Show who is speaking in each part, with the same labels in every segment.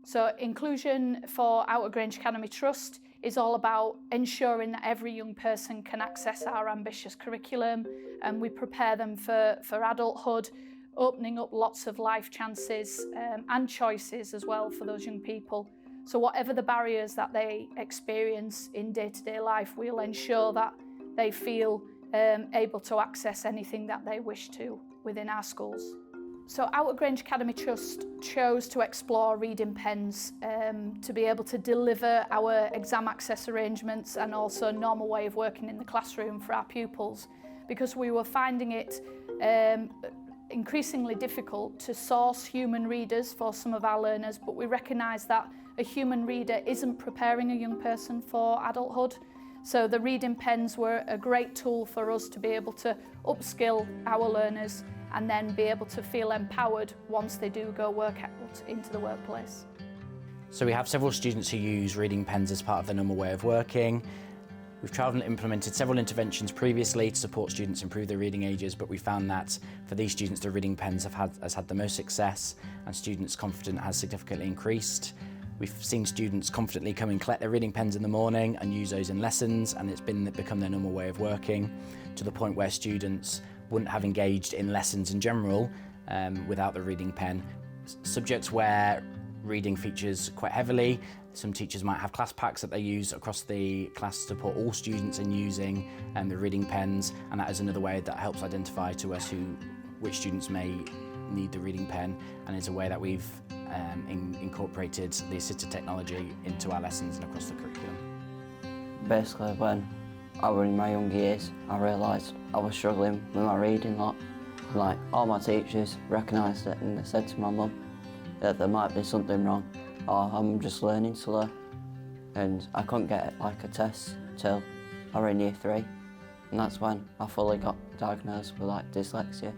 Speaker 1: So inclusion for Outwood Academy Trust is all about ensuring that every young person can access our ambitious curriculum, and we prepare them for adulthood, opening up lots of life chances and choices as well for those young people. So whatever the barriers that they experience in day-to-day life, we'll ensure that they feel able to access anything that they wish to within our schools. So Outwood Academy Trust chose to explore reading pens to be able to deliver our exam access arrangements and also a normal way of working in the classroom for our pupils, because we were finding it increasingly difficult to source human readers for some of our learners, but we recognise that a human reader isn't preparing a young person for adulthood. So the reading pens were a great tool for us to be able to upskill our learners and then be able to feel empowered once they do go work out into the workplace.
Speaker 2: So we have several students who use reading pens as part of their normal way of working. We've trialled and implemented several interventions previously to support students improve their reading ages, but we found that for these students the reading pens has had the most success and students' confidence has significantly increased. We've seen students confidently come and collect their reading pens in the morning and use those in lessons, and it's become their normal way of working, to the point where students wouldn't have engaged in lessons in general without the reading pen. Subjects where reading features quite heavily, some teachers might have class packs that they use across the class to support all students in using the reading pens, and that is another way that helps identify to us which students may need the reading pen, and is a way that we've incorporated the assisted technology into our lessons and across the curriculum.
Speaker 3: Basically, when I was in my young years, I realised I was struggling with my reading lot. Like, all my teachers recognised it and they said to my mum that there might be something wrong, or I'm just learning slow. And I couldn't get like a test till I was in year 3, and that's when I fully got diagnosed with like dyslexia.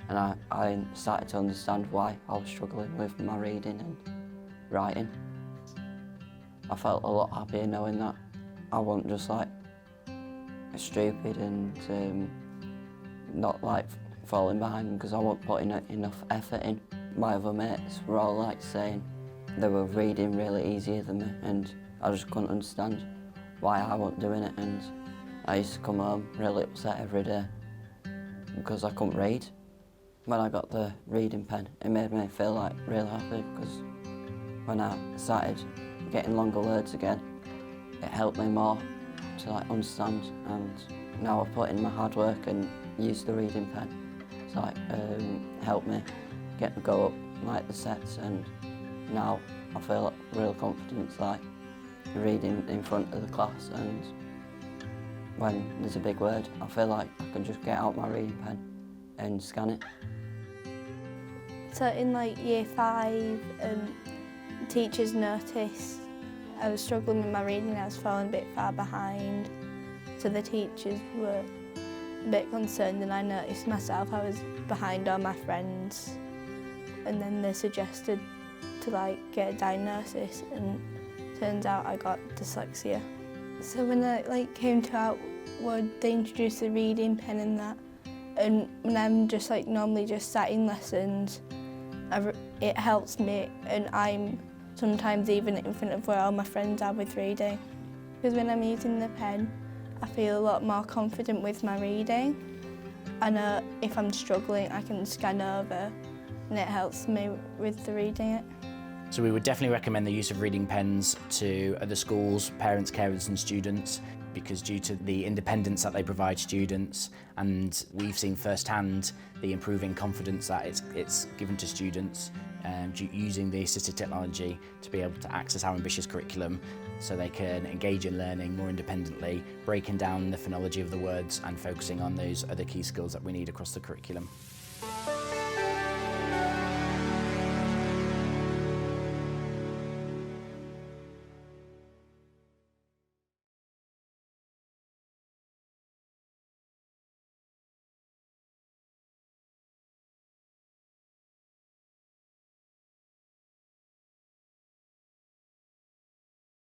Speaker 3: And I started to understand why I was struggling with my reading and writing. I felt a lot happier knowing that I wasn't just like stupid and not like falling behind because I wasn't putting enough effort in. My other mates were all like saying they were reading really easier than me, and I just couldn't understand why I wasn't doing it, and I used to come home really upset every day because I couldn't read. When I got the reading pen, it made me feel like really happy, because when I started getting longer words again, it helped me more to like understand, and now I've put in my hard work and used the reading pen. It's like helped me go up like the sets, and now I feel like real confident like reading in front of the class, and when there's a big word I feel like I can just get out my reading pen and scan it.
Speaker 4: So in like year 5, teachers noticed I was struggling with my reading, I was falling a bit far behind, so the teachers were a bit concerned, and I noticed myself I was behind all my friends, and then they suggested to like get a diagnosis, and turns out I got dyslexia. So when I like came to Outwood, they introduced the reading pen and that, and when I'm just like normally just sat in lessons, it helps me, and I'm sometimes even in front of where all my friends are with reading. Because when I'm using the pen, I feel a lot more confident with my reading. I know if I'm struggling, I can scan over, and it helps me with the reading it.
Speaker 2: So we would definitely recommend the use of reading pens to other schools, parents, carers and students, because due to the independence that they provide students, and we've seen firsthand the improving confidence that it's given to students using the assisted technology to be able to access our ambitious curriculum so they can engage in learning more independently, breaking down the phonology of the words and focusing on those other key skills that we need across the curriculum.